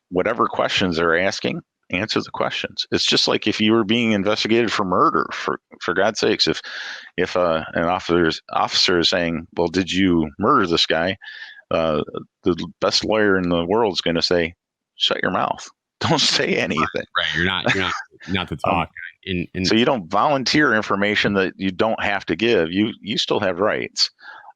Whatever questions they're asking, answer the questions. It's just like if you were being investigated for murder, for God's sakes, if an officer is saying, well, did you murder this guy? The best lawyer in the world is going to say, shut your mouth. Don't say anything. Right. You're not to talk. So you don't volunteer information that you don't have to give. You still have rights.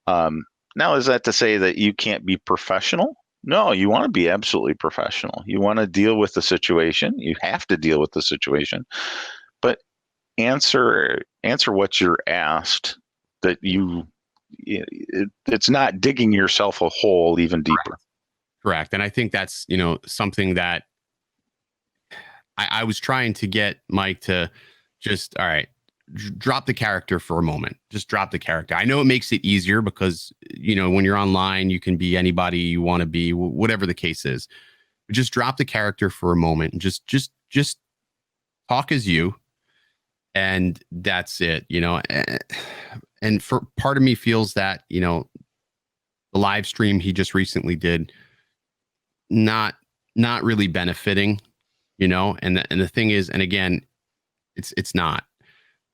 Now, is that to say that you can't be professional? No, you want to be absolutely professional. You want to deal with the situation. You have to deal with the situation, but answer what you're asked. That it's not digging yourself a hole even deeper. Correct. And I think that's, something that I was trying to get Mike to just, all right, drop the character for a moment. Just drop the character. I know it makes it easier because, you know, when you're online, you can be anybody you want to be, whatever the case is. But just drop the character for a moment and just talk as you. And that's it, you know. And for part of me feels that, you know, the live stream he just recently did, not really benefiting, you know. And the thing is, and again, it's not.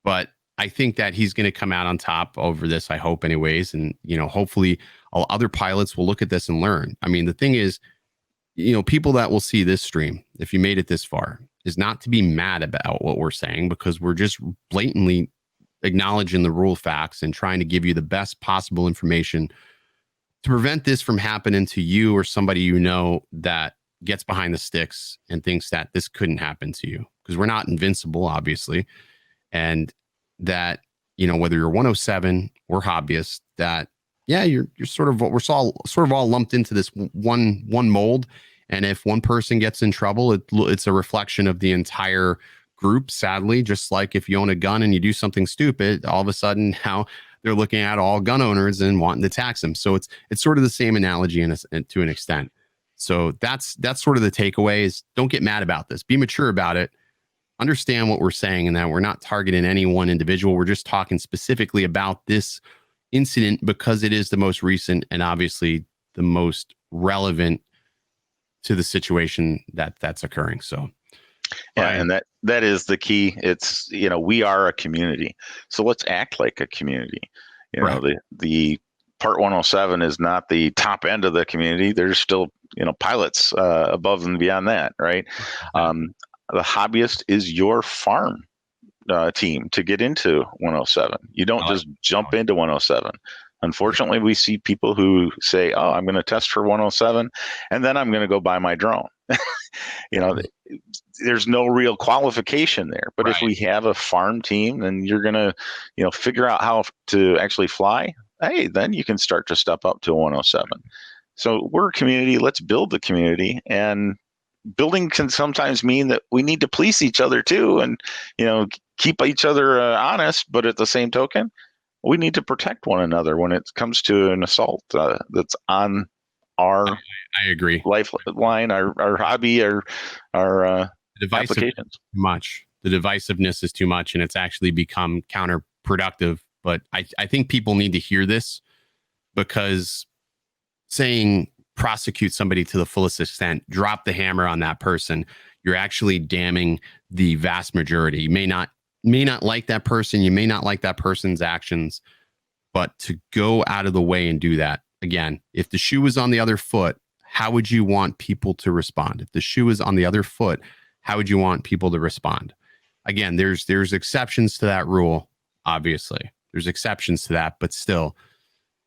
But I think that he's going to come out on top over this, I hope anyways. And, you know, hopefully all other pilots will look at this and learn. I mean, the thing is, you know, people that will see this stream, if you made it this far, is not to be mad about what we're saying, because we're just blatantly acknowledging the rule facts and trying to give you the best possible information to prevent this from happening to you or somebody you know that gets behind the sticks and thinks that this couldn't happen to you, because we're not invincible, obviously. And that, you know, whether you're 107 or hobbyist, that, yeah, you're sort of what we're sort of all lumped into this one mold. And if one person gets in trouble, it's a reflection of the entire group, sadly. Just like if you own a gun and you do something stupid, all of a sudden now they're looking at all gun owners and wanting to tax them. So it's sort of the same analogy to an extent. So that's sort of the takeaway is, don't get mad about this. Be mature about it. Understand what we're saying, and that we're not targeting any one individual. We're just talking specifically about this incident because it is the most recent and obviously the most relevant to the situation that's occurring. So, yeah, and that is the key. It's, you know, we are a community, so let's act like a community. You know, the Part 107 is not the top end of the community. There's still, you know, pilots above and beyond that, right? The hobbyist is your farm team to get into 107. You don't just jump into 107. Unfortunately, we see people who say, oh, I'm going to test for 107 and then I'm going to go buy my drone. You know, there's no real qualification there. But if we have a farm team, then you're going to, you know, figure out how to actually fly. Hey, then you can start to step up to 107. So we're a community. Let's build the community. And building can sometimes mean that we need to police each other too, and, you know, keep each other honest. But at the same token, we need to protect one another when it comes to an assault that's on our I agree lifeline, our hobby, our applications. The divisiveness is too much, and it's actually become counterproductive. But I think people need to hear this, because saying prosecute somebody to the fullest extent, drop the hammer on that person, you're actually damning the vast majority. You may not like that person, you may not like that person's actions, but to go out of the way and do that, again, if the shoe was on the other foot, how would you want people to respond? If the shoe is on the other foot, how would you want people to respond? Again, there's exceptions to that rule, obviously. There's exceptions to that, but still,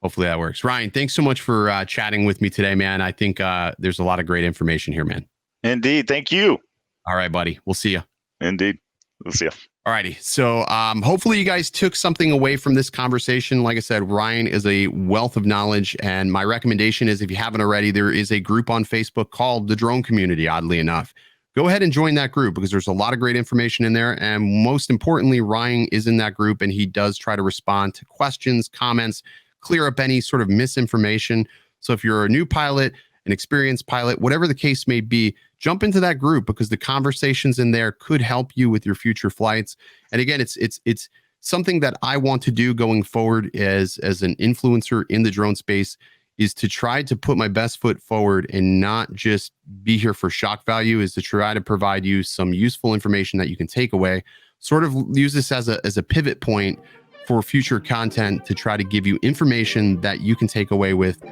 hopefully that works. Ryan, thanks so much for chatting with me today, man. I think there's a lot of great information here, man. Indeed. Thank you. All right, buddy. We'll see you. Indeed. We'll see you. All righty. So hopefully you guys took something away from this conversation. Like I said, Ryan is a wealth of knowledge. And my recommendation is, if you haven't already, there is a group on Facebook called the Drone Community, oddly enough. Go ahead and join that group, because there's a lot of great information in there. And most importantly, Ryan is in that group, and he does try to respond to questions, comments, clear up any sort of misinformation. So if you're a new pilot, an experienced pilot, whatever the case may be, jump into that group, because the conversations in there could help you with your future flights. And again, it's something that I want to do going forward as an influencer in the drone space, is to try to put my best foot forward and not just be here for shock value, is to try to provide you some useful information that you can take away, sort of use this as a pivot point for future content, to try to give you information that you can take away with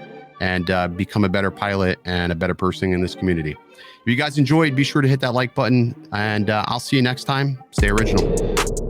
and become a better pilot and a better person in this community. If you guys enjoyed, be sure to hit that like button, and I'll see you next time. Stay original.